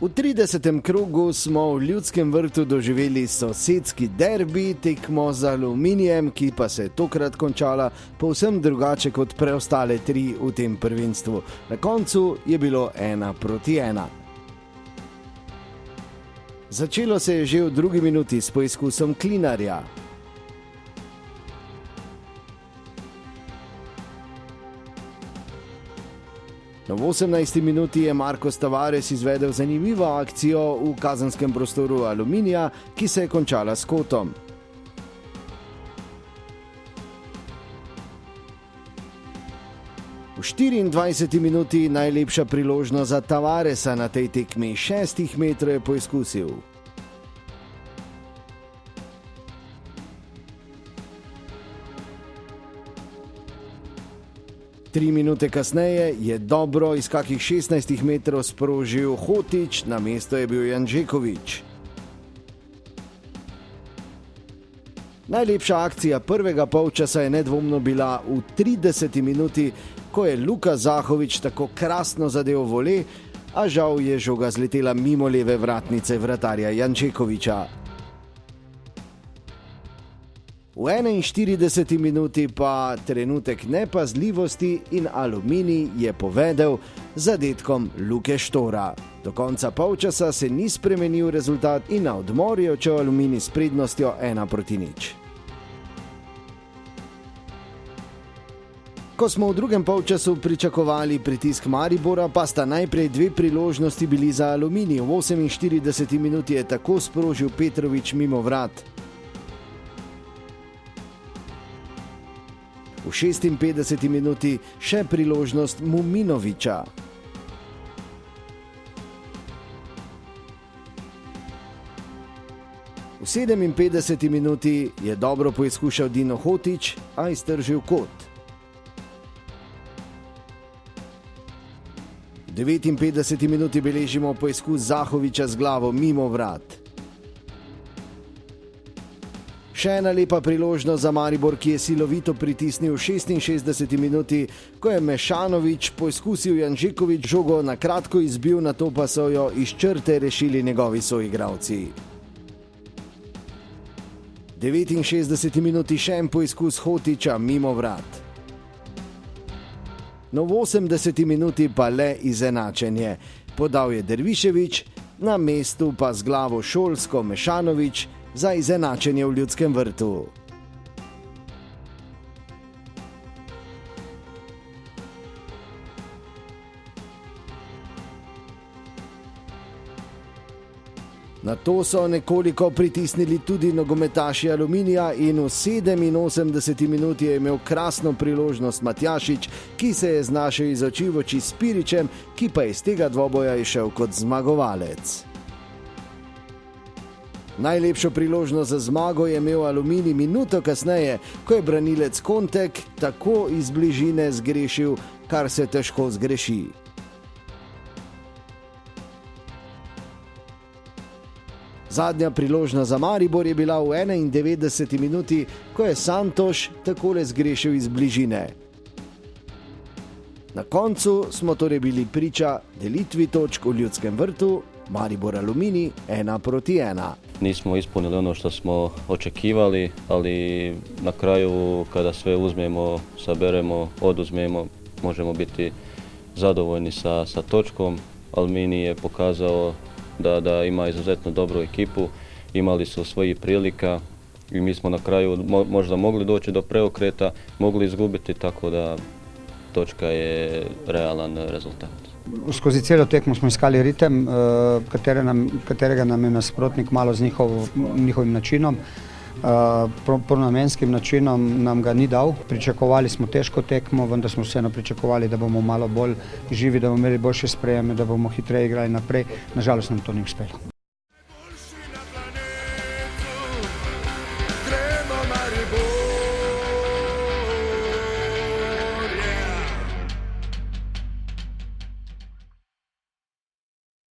V 30. krogu smo v Ljudskem vrtu doživeli sosedski derbi, tekmo z Aluminijem, ki pa se je tokrat končala povsem drugače kot preostale tri v tem prvenstvu. Na koncu je bilo 1:1. Začelo se je že v drugi minuti s poizkusom Klinarja. V 18. minuti je Marcos Tavares izvedel zanimivo akcijo v kazenskem prostoru Aluminija, ki se je končala s kotom. V 24. minuti najlepša priložnost za Tavaresa na tej tekmi, 6 metrov je poizkusil. Tri minute kasneje je dobro iz kakih 16 metrov sprožil Hotić, na mesto je bil Janžeković. Najlepša akcija prvega polčasa je nedvomno bila v 30. minuti, ko je Luka Zahović tako krasno zadel vole, a žal je žoga zletela mimo leve vratnice vratarja Janžekovića. V 41. minuti pa trenutek nepazljivosti in Aluminij je povedel z zadetkom Luke Štora. Do konca polčasa se ni spremenil rezultat in na odmor je odšel Aluminij s prednostjo 1:0. Ko smo v drugem polčasu pričakovali pritisk Maribora, pa sta najprej dve priložnosti bili za Aluminij. V 48. minuti je tako sprožil Petrović mimo vrat. V 56. minuti še priložnost Muminovića. V 57. minuti je dobro poizkušal Dino Hotić, a iztržil kot. V 59. minuti beležimo poizkus Zahovića z glavo mimo vrat. Še ena lepa priložnost za Maribor, ki je silovito pritisnil v 66. minuti, ko je Mešanović poizkusil Janžeković žogo na kratko izbil, nato pa so jo iz črte rešili njegovi soigralci. V 69. minuti še en poizkus Hotića mimo vrat. No, v 80. minuti pa le izenačenje. Podal je Dervišević, na mestu pa z glavo šolsko Mešanović za izenačenje v Ljudskem vrtu. Na to so nekoliko pritisnili tudi nogometaši Aluminija in v 87. minuti je imel krasno priložnost Matjašič, ki se je znašel iz oči v oči s Piričem, ki pa iz tega dvoboja je šel kot zmagovalec. Najlepšo priložnost za zmago je imel Aluminij minuto kasneje, ko je branilec Kontek tako iz bližine zgrešil, kar se težko zgreši. Zadnja priložnost za Maribor je bila v 91. minuti, ko je Santoš takole zgrešil iz bližine. Na koncu smo torej bili priča delitvi točk v Ljudskem vrtu, Maribor Aluminij 1:1. Nismo ispunili ono što smo očekivali, ali na kraju kada sve uzmemo, saberemo, oduzmemo, možemo biti zadovoljni sa točkom. Aluminij je pokazao da ima izuzetno dobru ekipu, imali su svojih prilika i mi smo na kraju možda mogli doći do preokreta, mogli izgubiti, tako da točka je realan rezultat. Skozi celo tekmo smo iskali ritem, katerega nam je nasprotnik malo z njihovim načinom. Pronamenskim načinom nam ga ni dal. Pričakovali smo težko tekmo, vendar smo vseeno pričakovali, da bomo malo bolj živi, da bomo imeli boljše sprejeme, da bomo hitreje igrali naprej. Nažalost nam to ni uspelo.